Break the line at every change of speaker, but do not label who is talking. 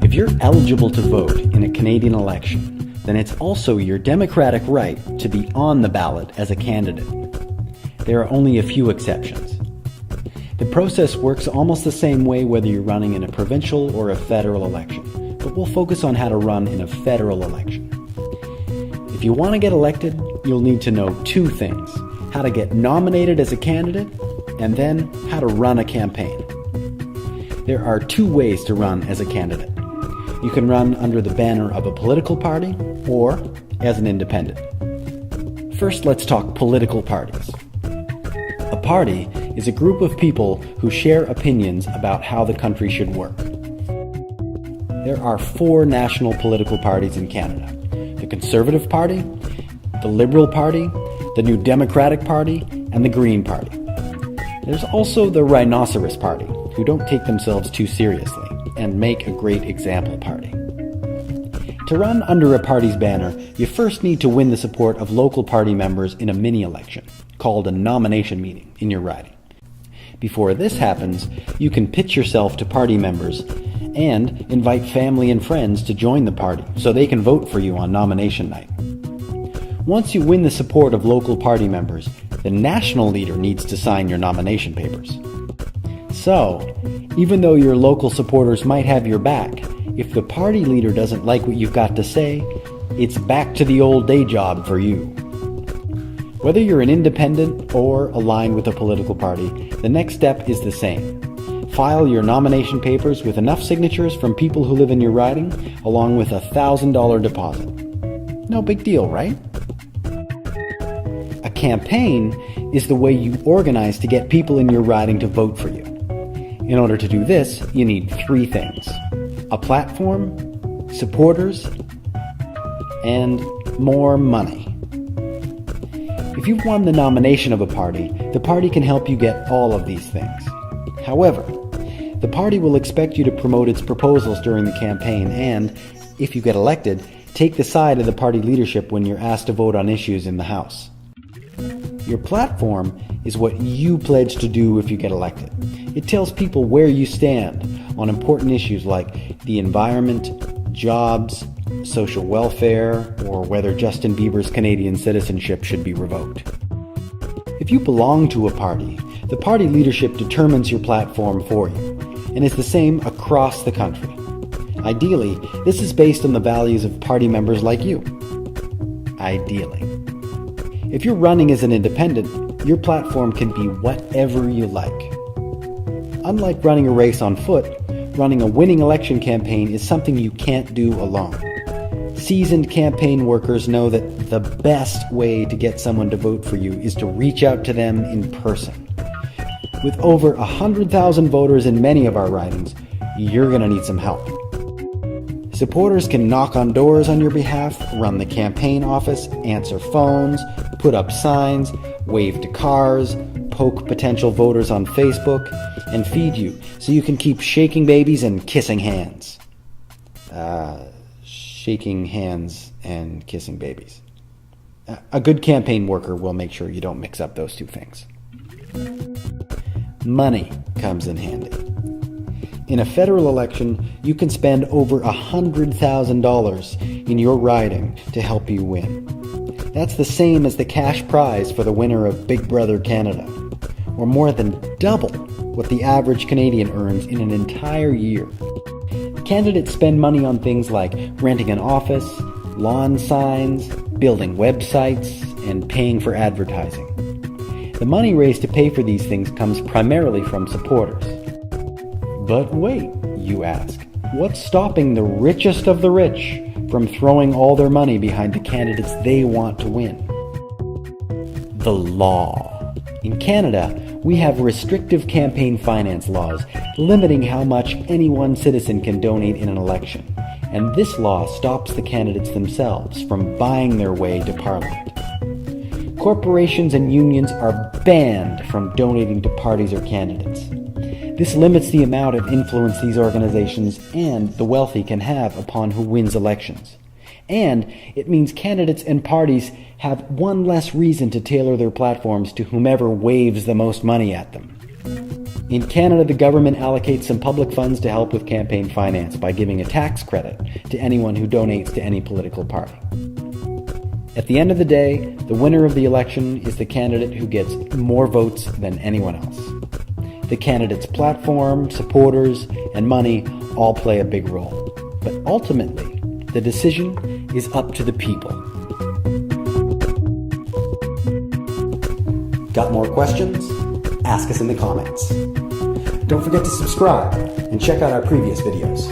If you're eligible to vote in a Canadian election, then it's also your democratic right to be on the ballot as a candidate. There are only a few exceptions. The process works almost the same way whether you're running in a provincial or a federal election, but we'll focus on how to run in a federal election. If you want to get elected, you'll need to know two things: how to get nominated as a candidate, and then how to run a campaign. There are two ways to run as a candidate. You can run under the banner of a political party or as an independent. First, let's talk political parties. A party is a group of people who share opinions about how the country should work. There are four national political parties in Canada: the Conservative Party, the Liberal Party, the New Democratic Party, and the Green Party. There's also the Rhinoceros Party, who don't take themselves too seriously and make a great example party. To run under a party's banner, you first need to win the support of local party members in a mini-election, called a nomination meeting, in your riding. Before this happens, you can pitch yourself to party members and invite family and friends to join the party so they can vote for you on nomination night. Once you win the support of local party members, the national leader needs to sign your nomination papers. So, even though your local supporters might have your back, if the party leader doesn't like what you've got to say, it's back to the old day job for you. Whether you're an independent or aligned with a political party, the next step is the same. File your nomination papers with enough signatures from people who live in your riding, along with a $1,000 deposit. No big deal, right? A campaign is the way you organize to get people in your riding to vote for you. In order to do this, you need three things: a platform, supporters, and more money. If you've won the nomination of a party, the party can help you get all of these things. However, the party will expect you to promote its proposals during the campaign and, if you get elected, take the side of the party leadership when you're asked to vote on issues in the House. Your platform is what you pledge to do if you get elected. It tells people where you stand on important issues like the environment, jobs, social welfare, or whether Justin Bieber's Canadian citizenship should be revoked. If you belong to a party, the party leadership determines your platform for you, and is the same across the country. Ideally, this is based on the values of party members like you. Ideally. If you're running as an independent, your platform can be whatever you like. Unlike running a race on foot, running a winning election campaign is something you can't do alone. Seasoned campaign workers know that the best way to get someone to vote for you is to reach out to them in person. With over 100,000 voters in many of our ridings, you're going to need some help. Supporters can knock on doors on your behalf, run the campaign office, answer phones, put up signs, wave to cars, poke potential voters on Facebook, and feed you so you can keep shaking babies and kissing hands. Shaking hands and kissing babies. A good campaign worker will make sure you don't mix up those two things. Money comes in handy. In a federal election, you can spend over $100,000 in your riding to help you win. That's the same as the cash prize for the winner of Big Brother Canada, or more than double what the average Canadian earns in an entire year. Candidates spend money on things like renting an office, lawn signs, building websites, and paying for advertising. The money raised to pay for these things comes primarily from supporters. But wait, you ask, what's stopping the richest of the rich from throwing all their money behind the candidates they want to win? The law. In Canada, we have restrictive campaign finance laws limiting how much any one citizen can donate in an election, and this law stops the candidates themselves from buying their way to Parliament. Corporations and unions are banned from donating to parties or candidates. This limits the amount of influence these organizations and the wealthy can have upon who wins elections. And it means candidates and parties have one less reason to tailor their platforms to whomever waves the most money at them. In Canada, the government allocates some public funds to help with campaign finance by giving a tax credit to anyone who donates to any political party. At the end of the day, the winner of the election is the candidate who gets more votes than anyone else. The candidate's platform, supporters, and money all play a big role. But ultimately, the decision is up to the people. Got more questions? Ask us in the comments. Don't forget to subscribe and check out our previous videos.